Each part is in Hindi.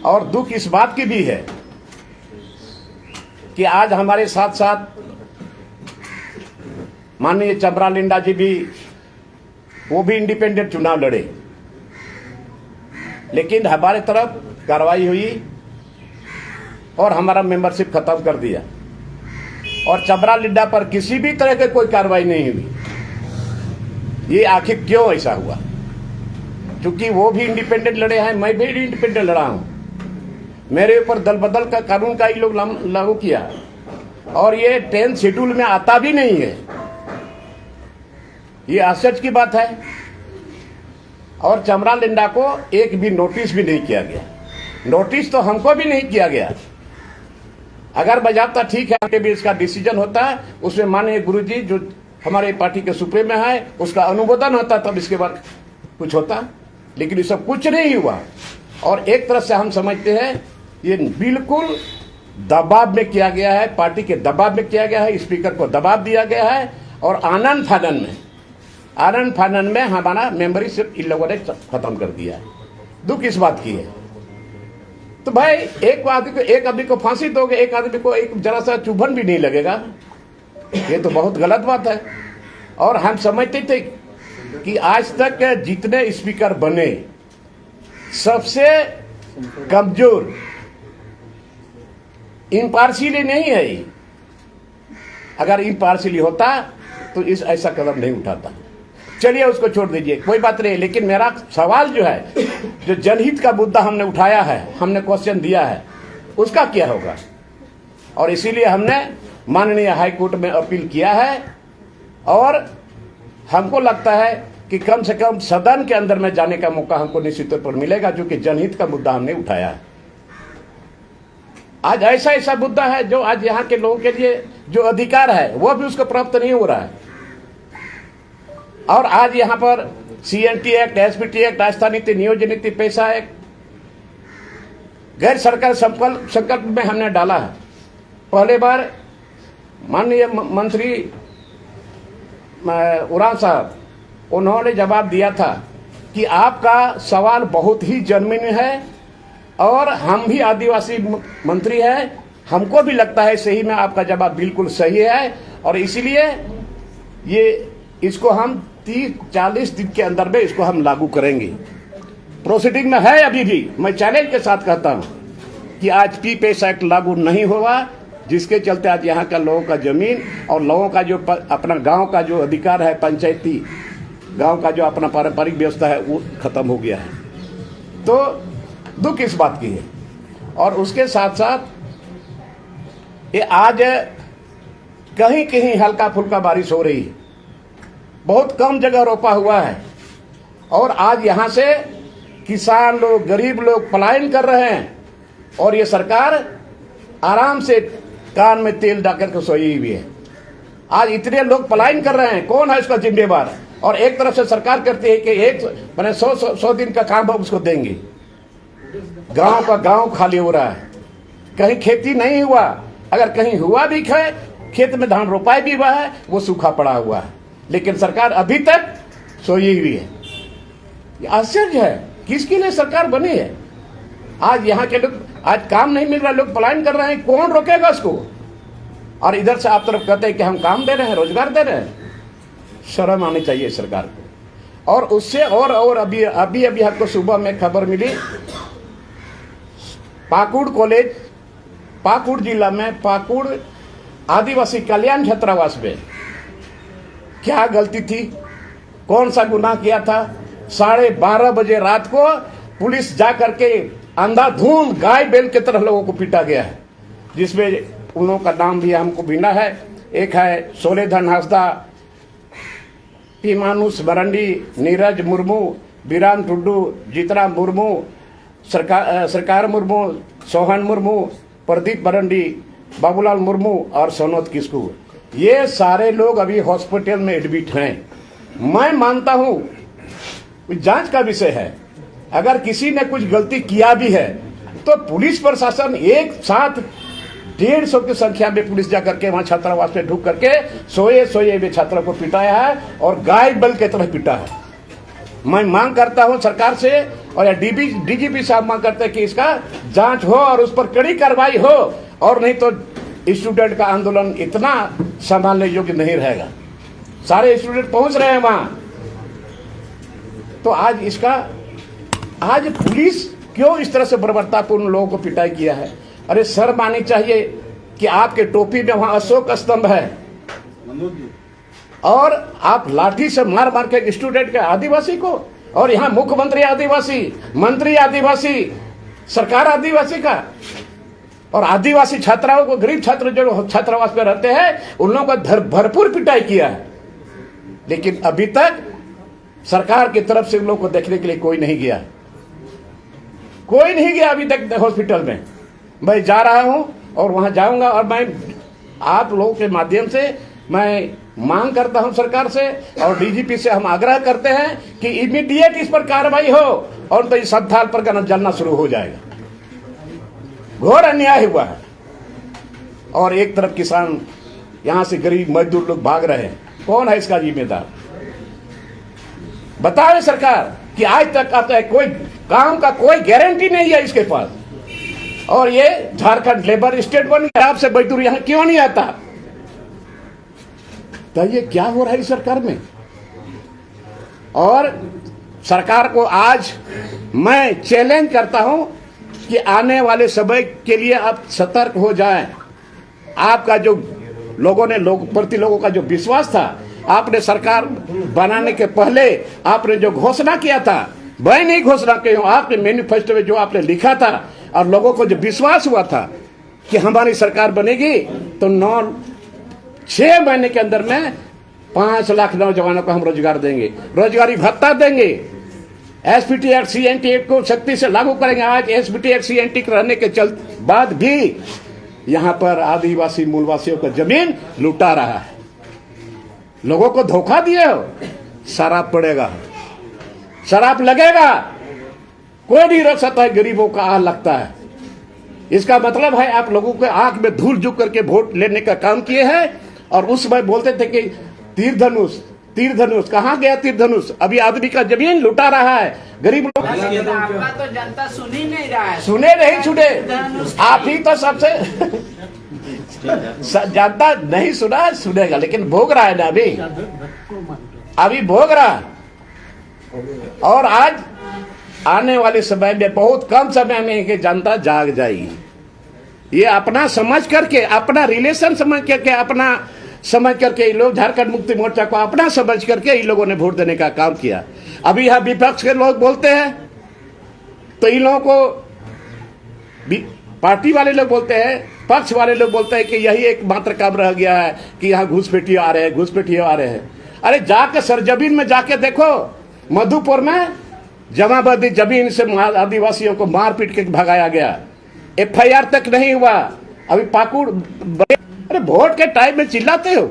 और दुख इस बात की भी है कि आज हमारे साथ साथ माननीय चमरा लिंडा जी भी, वो भी इंडिपेंडेंट चुनाव लड़े, लेकिन हमारे तरफ कार्रवाई हुई और हमारा मेंबरशिप खत्म कर दिया। और चमरा लिंडा पर किसी भी तरह की कोई कार्रवाई नहीं हुई। ये आखिर क्यों ऐसा हुआ? क्योंकि वो भी इंडिपेंडेंट लड़े हैं, मैं भी इंडिपेंडेंट लड़ा हूं। मेरे ऊपर दल बदल का कानून का ही लोग लागू किया और ये 10 शेड्यूल में आता भी नहीं है। ये आश्चर्य की बात है। और चमरा लिंडा को एक भी नोटिस भी नहीं किया गया। नोटिस तो हमको भी नहीं किया गया। अगर बजाबता ठीक है भी इसका डिसीजन होता है, उसमें माननीय गुरुजी जो हमारे पार्टी के सुप्रीम में है उसका अनुमोदन होता, तब इसके बाद कुछ होता। लेकिन ये सब कुछ नहीं हुआ। और एक तरह से हम समझते हैं ये बिल्कुल दबाव में किया गया है, पार्टी के दबाव में किया गया है, स्पीकर को दबाव दिया गया है और आनंद फानन में हमारा मेंबरशिप इन लोगों ने खत्म कर दिया है। दुख इस बात की है। तो भाई एक आदमी को फांसी दोगे, एक आदमी को एक जरा सा चुभन भी नहीं लगेगा, ये तो बहुत गलत बात है। और हम समझते थे कि आज तक जितने स्पीकर बने सबसे कमजोर इम्पार्शियली नहीं है। अगर इम्पार्शियली होता तो ऐसा कदम नहीं उठाता। चलिए उसको छोड़ दीजिए, कोई बात नहीं। लेकिन मेरा सवाल जो है, जो जनहित का मुद्दा हमने उठाया है, हमने क्वेश्चन दिया है, उसका क्या होगा? और इसीलिए हमने माननीय हाई कोर्ट में अपील किया है। और हमको लगता है कि कम से कम सदन के अंदर में जाने का मौका हमको निश्चित तौर पर मिलेगा, जो कि जनहित का मुद्दा हमने उठाया है। आज ऐसा मुद्दा है जो आज यहाँ के लोगों के लिए जो अधिकार है वो भी उसको प्राप्त नहीं हो रहा है। और आज यहाँ पर CNT एक्ट, SPT एक्ट, आस्था नीति, नियोजन नीति, पैसा एक्ट गैर सरकार संकल्प में हमने डाला है। पहले बार माननीय मंत्री उरांव साहब, उन्होंने जवाब दिया था कि आपका सवाल बहुत ही जेन्युइन है और हम भी आदिवासी मंत्री हैं, हमको भी लगता है सही में आपका जवाब बिल्कुल सही है। और इसीलिए इसको हम 30-40 दिन के अंदर में इसको हम लागू करेंगे। प्रोसीडिंग में है अभी भी। मैं चैलेंज के साथ कहता हूं कि आज पैसा एक्ट लागू नहीं होगा, जिसके चलते आज यहाँ का लोगों का जमीन और लोगों का जो अपना गांव का जो अधिकार है, पंचायती गांव का जो अपना पारंपरिक व्यवस्था है, वो खत्म हो गया है। तो दुख इस बात की है। और उसके साथ साथ ये आज कहीं कहीं हल्का फुल्का बारिश हो रही है, बहुत कम जगह रोपा हुआ है। और आज यहां से किसान लोग, गरीब लोग पलायन कर रहे हैं और ये सरकार आराम से कान में तेल डालकर के सोई हुई है। आज इतने लोग पलायन कर रहे हैं, कौन है इसका जिम्मेवार? और एक तरफ से सरकार कहती है कि एक मैंने 100 दिन का काम हम उसको देंगे। गांव का गांव खाली हो रहा है, कहीं खेती नहीं हुआ। अगर कहीं हुआ भी है, खेत में धान रोपाई भी हुआ है, वो सूखा पड़ा हुआ है, लेकिन सरकार अभी तक सोई हुई है। ये आश्चर्य है, किसके लिए सरकार बनी है? आज यहाँ के लोग, आज काम नहीं मिल रहा, लोग पलायन कर रहे हैं, कौन रोकेगा उसको? और इधर से आप तरफ कहते हैं कि हम काम दे रहे हैं, रोजगार दे रहे हैं। शर्म आनी चाहिए सरकार को। और उससे और अभी हमको सुबह में खबर मिली, पाकुड़ कॉलेज, पाकुड़ जिला में पाकुड़ आदिवासी कल्याण छात्रावास में क्या गलती थी, कौन सा गुनाह किया था? 12:30 बजे रात को पुलिस जा करके अंधाधुंध गाय बैल की तरह लोगों को पीटा गया है, जिसमें उन लोगों का नाम भी हमको बिना है। एक है सोलेधन हांसदा, पीमानुस मरंडी, नीरज मुर्मू, बीरान टुड्डू, जीतरा मुर्मू, सरकार मुर्मू, सोहन मुर्मू, प्रदीप मरंडी, बाबूलाल मुर्मू और सोनोत किस्कू। ये सारे लोग अभी हॉस्पिटल में एडमिट हैं। मैं मानता हूं जांच का विषय है। अगर किसी ने कुछ गलती किया भी है तो पुलिस प्रशासन एक साथ 150 की संख्या में पुलिस जाकर के वहां छात्रावास में ढूक करके सोए हुए छात्रों को पिटाया है और गाय बैल की तरह पिटा है। मैं मांग करता हूं सरकार से और या डीजीपी साहब मांग करते हैं कि इसका जांच हो और उस पर कड़ी कार्रवाई हो, और नहीं तो स्टूडेंट का आंदोलन इतना संभालने योग्य नहीं रहेगा। सारे स्टूडेंट पहुंच रहे हैं वहां। तो आज पुलिस क्यों इस तरह से बर्बरतापूर्ण लोगों को पिटाई किया है? अरे शर्म आनी चाहिए कि आपके टोपी में वहां अशोक स्तंभ है और आप लाठी से मार मार के स्टूडेंट के आदिवासी को, और यहाँ मुख्यमंत्री आदिवासी, मंत्री आदिवासी, सरकार आदिवासी का, और आदिवासी छात्राओं को, गरीब छात्र जो छात्रावास में रहते हैं उन लोगों का भरपूर पिटाई किया है। लेकिन अभी तक सरकार की तरफ से उन लोगों को देखने के लिए कोई नहीं गया, कोई नहीं गया अभी तक हॉस्पिटल में। मैं जा रहा हूं और वहां जाऊंगा, और मैं आप लोगों के माध्यम से मैं मांग करता हूं सरकार से और डीजीपी से हम आग्रह करते हैं कि इमीडिएट इस पर कार्रवाई हो, और तो इस संथाल पर जलना शुरू हो जाएगा। घोर अन्याय हुआ है, और एक तरफ किसान, यहां से गरीब मजदूर लोग भाग रहे हैं। कौन है इसका जिम्मेदार? बताओ सरकार कि आज तक आता है कोई काम का कोई गारंटी नहीं है इसके पास, और ये झारखंड लेबर स्टेट बन गया। आपसे मजदूर यहां क्यों नहीं आता? तो ये क्या हो रहा है इस सरकार में? और सरकार को आज मैं चैलेंज करता हूं कि आने वाले समय के लिए आप सतर्क हो जाएं। आपका जो लोगों का जो विश्वास था, आपने सरकार बनाने के पहले आपने जो घोषणा किया था, वह नहीं घोषणा की, आपने मैनिफेस्टो में जो आपने लिखा था और लोगों को जो विश्वास हुआ था कि हमारी सरकार बनेगी तो 6 महीने के अंदर में 5 लाख नौजवानों को हम रोजगार देंगे, रोजगारी भत्ता देंगे, एसपीटी एक्ट सीएनटी एक्ट को सख्ती से लागू करेंगे। आज एसपीटी एक्ट सीएनटी रहने के बाद भी यहां पर आदिवासी मूलवासियों का जमीन लुटा रहा है। लोगों को धोखा दिए हो, शराब पड़ेगा, शराब लगेगा, कोई नहीं रोक सकता है। गरीबों का आह लगता है। इसका मतलब है आप लोगों के आंख में धूल झुक करके वोट लेने का काम किए हैं, और उस समय बोलते थे कि तीर धनुष कहां गया? तीर धनुष अभी आदमी का जमीन लुटा रहा है। गरीब लोग आपका तो जनता सुन ही नहीं रहा है। सुने नहीं सुने, आप ही तो सबसे जनता नहीं सुना, सुनेगा, लेकिन भोग रहा है ना, अभी भोग रहा। और आज आने वाले समय में, बहुत कम समय में कि जनता जाग जाएगी। ये अपना समझ करके, अपना रिलेशन समझ करके, अपना समझ करके ये लोग झारखंड मुक्ति मोर्चा को अपना समझ करके इन लोगों ने वोट देने का काम किया। अभी यहां विपक्ष के लोग बोलते हैं तो इन लोगों को, पार्टी वाले लोग बोलते हैं, पक्ष वाले लोग बोलते हैं कि यही एक मात्र काम रह गया है कि यहाँ घुसपैठिए आ रहे हैं। अरे जाके सरजमीन में जाके देखो, मधुपुर में जमाबंदी जमीन से आदिवासियों को मार पीट के भगाया गया, एफआईआर तक नहीं हुआ। अभी पाकुड़, अरे वोट के टाइम में चिल्लाते हो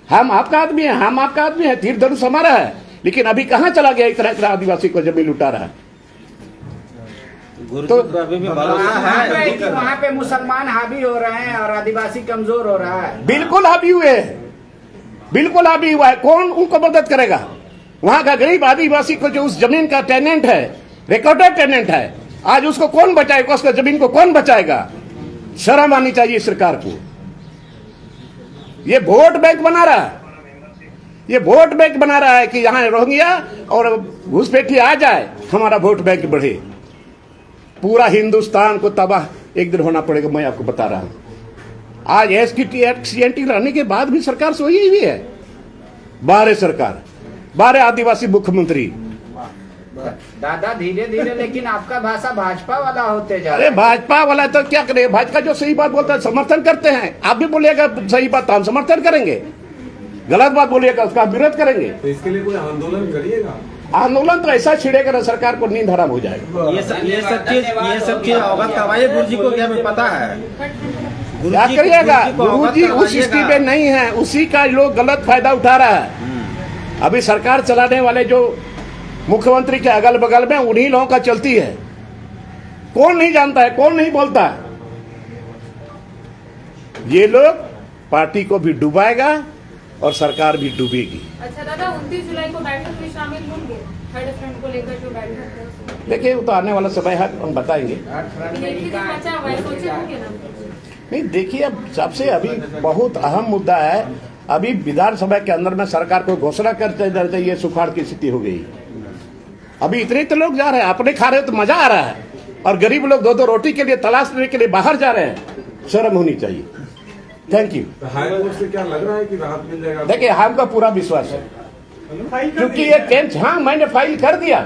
हम आपका आदमी है, हम आपका आदमी है, तीर धनुष हमारा है, लेकिन अभी कहां चला गया इतना इतना आदिवासी को जमीन लुटा रहा है। तो वहाँ पे मुसलमान हावी हो रहे हैं और आदिवासी कमजोर हो रहा है। बिल्कुल हावी हुए, बिल्कुल हावी हुआ है। कौन उनको मदद करेगा? वहां का गरीब आदिवासी को जो उस जमीन का टेनेंट है, रिकॉर्डेड टेनेंट है, आज उसको कौन बचाएगा? उसका जमीन को कौन बचाएगा? शर्म आनी चाहिए सरकार को। ये वोट बैंक बना रहा है, ये वोट बैंक बना रहा है कि यहां रोहिंग्या और घुसपैठी आ जाए, हमारा वोट बैंक बढ़े। पूरा हिंदुस्तान को तबाह एक दिन होना पड़ेगा, मैं आपको बता रहा हूं। आज एसपीटी एक्ट सीएनटी रहने के बाद भी सरकार सोई हुई है। 12 सरकार, 12 आदिवासी मुख्यमंत्री। दादा धीरे धीरे लेकिन आपका भाषा भाजपा वाला होते जा रहा है। अरे भाजपा वाला तो क्या करे? भाजपा जो सही बात बोलता है समर्थन करते हैं। आप भी बोलिएगा सही बात तो हम समर्थन करेंगे, गलत बात बोलिएगा उसका विरोध करेंगे। तो इसके लिए कोई आंदोलन करिएगा? आंदोलन तो ऐसा छिड़ेगा ना सरकार को नींद हराम हो जाएगा। ये सब चीज अवगत करवाइए। गुरुजी को क्या हमें पता है? क्या करिएगा? गुरुजी उस स्थिति में नहीं है, उसी का लोग गलत फायदा उठा रहा है। अभी सरकार चलाने वाले जो मुख्यमंत्री के अगल बगल में उन्हीं लोगों का चलती है। कौन नहीं जानता है, कौन नहीं बोलता है? ये लोग पार्टी को भी डुबाएगा और सरकार भी डूबेगी। अच्छा दादा, 29 जुलाई को बैठक में शामिल होंगे? थर्ड फ्रंट को लेकर जो बैठक है उसमें देखिए वो तो आने वाला समय है, हम बताएंगे। देखिए जो बचा हुआ है सोचे होंगे ना। नहीं देखिए, अब सबसे अभी बहुत अहम मुद्दा है, अभी विधानसभा के अंदर में सरकार को घोषणा करते करते ये सुखाड़ की स्थिति हो गई। अभी इतने तो लोग जा रहे हैं, अपने खा रहे हो तो मजा आ रहा है, और गरीब लोग दो दो रोटी के लिए तलाशने के लिए बाहर जा रहे हैं। शर्म होनी चाहिए। Thank you. हाई कोर्ट से क्या लग रहा है कि राहत मिल जाएगा? देखिए हमको पूरा विश्वास है, क्योंकि ये टेंथ, हाँ मैंने फाइल कर दिया,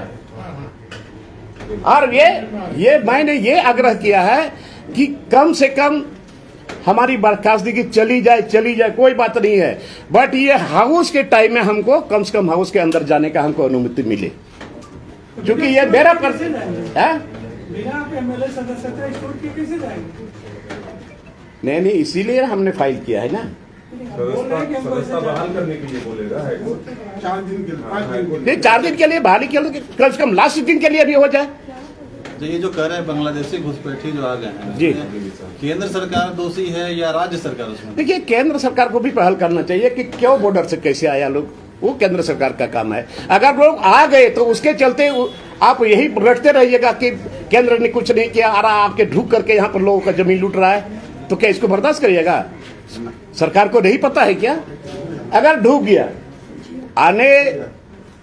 और ये मैंने ये आग्रह किया है कि कम से कम हमारी बर्खास्तगी चली जाए कोई बात नहीं है, बट ये हाउस के टाइम में हमको कम से कम हाउस के अंदर जाने का हमको अनुमति मिले, क्योंकि ये मेरा पर्सन है। नहीं, इसीलिए हमने फाइल किया है ना। सदस्यता बहाल करने के लिए बोलेगा हाई कोर्ट। 4 दिन के लिए, नहीं 4 दिन के लिए बहाली के लिए, कम से कम लास्ट दिन के लिए भी हो जाए। तो ये जो कह रहे हैं बांग्लादेशी घुसपैठी जो आ गए हैं, जी। केंद्र सरकार दोषी है या राज्य सरकार उसमें? देखिए केंद्र सरकार को भी पहल करना चाहिए कि क्यों बॉर्डर से कैसे आया लोग, वो केंद्र सरकार का काम है। अगर लोग आ गए तो उसके चलते आप यही रटते रहिएगा कि केंद्र ने कुछ नहीं किया, आ रहा आपके ढूक करके यहाँ पर लोगों का जमीन लूट रहा है, तो क्या इसको बर्दाश्त करिएगा? सरकार को नहीं पता है क्या? अगर ढूक गया, आने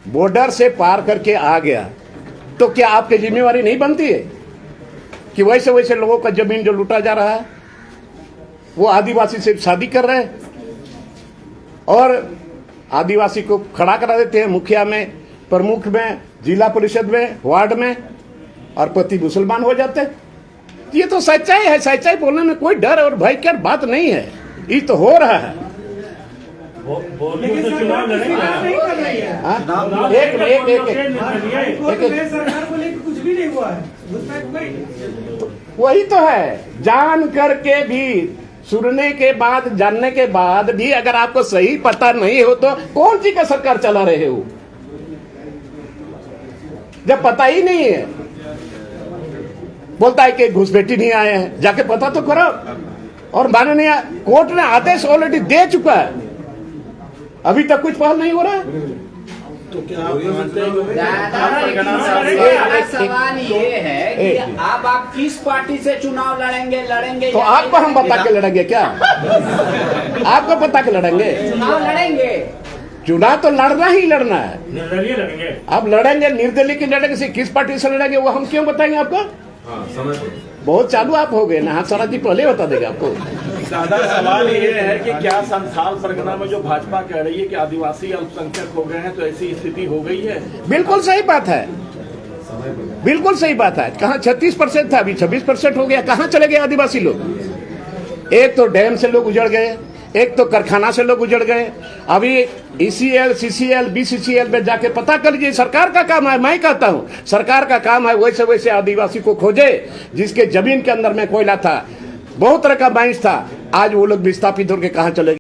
बॉर्डर से पार करके आ गया, तो क्या आपकी जिम्मेवारी नहीं बनती है कि वैसे वैसे लोगों का जमीन जो लूटा जा रहा है, वो आदिवासी से शादी कर रहे हैं और आदिवासी को खड़ा करा देते हैं मुखिया में, प्रमुख में, जिला परिषद में, वार्ड में, और पति मुसलमान हो जाते हैं। ये तो सच्चाई है, सच्चाई बोलने में कोई डर और भय की बात नहीं है, ये तो हो रहा है। चुनाव लड़ेंगे सरकार को लेकर कुछ भी नहीं हुआ है। वही तो है, जान करके भी, सुनने के बाद, जानने के बाद भी अगर आपको सही पता नहीं हो तो कौन सी का सरकार चला रहे हो? जब पता ही नहीं है, बोलता है कि घुसपैठी नहीं आए हैं, जाके पता तो करो। और माननीय कोर्ट ने आदेश ऑलरेडी दे चुका है, अभी तक कुछ पहल नहीं हो रहा है। तो क्या आप मानते हैं सवाल ये है कि अब आप किस पार्टी से चुनाव लड़ेंगे तो आपको हम बता के लड़ेंगे क्या? आपको बता के लड़ेंगे? चुनाव लड़ेंगे, चुनाव तो लड़ना ही लड़ना है। निर्दलीय लड़ेंगे। आप लड़ेंगे, निर्दलीय की लड़ेंगे से किस पार्टी से लड़ेंगे वो हम क्यों बताएंगे आपको? हाँ, समय पर। बहुत चालू आप हो गए ना, हाँ सारा जी पहले बता देगा आपको। दादा सवाल ये है कि क्या संथाल परगना में जो भाजपा कह रही है कि आदिवासी अल्पसंख्यक हो गए हैं, तो ऐसी स्थिति हो गई है? बिल्कुल सही बात है, बिल्कुल सही बात है। कहाँ 36% था, अभी 26% हो गया। कहाँ चले गए आदिवासी लोग? एक तो डैम से लोग उजड़ गए, एक तो कारखाना से लोग उजड़ गए। अभी ECL, CCL, BCCL में जाके पता कर लीजिए। सरकार का काम है, मैं कहता हूँ सरकार का काम है वैसे वैसे आदिवासी को खोजे जिसके जमीन के अंदर में कोयला था, बहुत तरह का माइंस था। आज वो लोग विस्थापित होकर कहाँ चले गए?